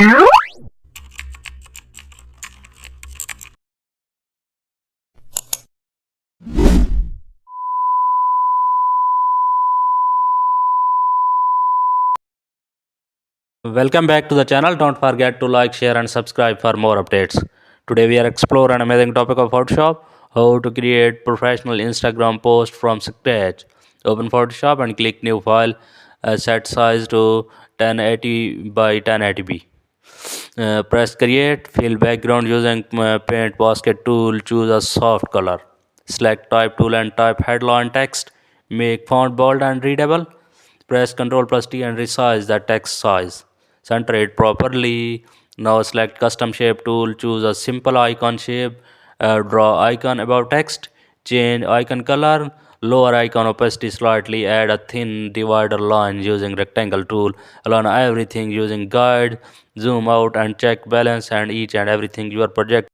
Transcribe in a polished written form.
Welcome back to the channel. Don't forget to like, share and subscribe for more updates. Today we are exploring an amazing topic of Photoshop, how to create professional Instagram post from scratch. Open Photoshop and click new file, set size to 1080 by 1080p. Press create, fill background using paint basket tool, choose a soft color. Select type tool and type headline text, make font bold and readable. Press Ctrl plus T and resize the text size. Center it properly. Now select custom shape tool, choose a simple icon shape, draw icon above text, change icon color, lower icon opacity slightly, add a thin divider line using rectangle tool, align everything using guide, zoom out and check balance and each and everything your project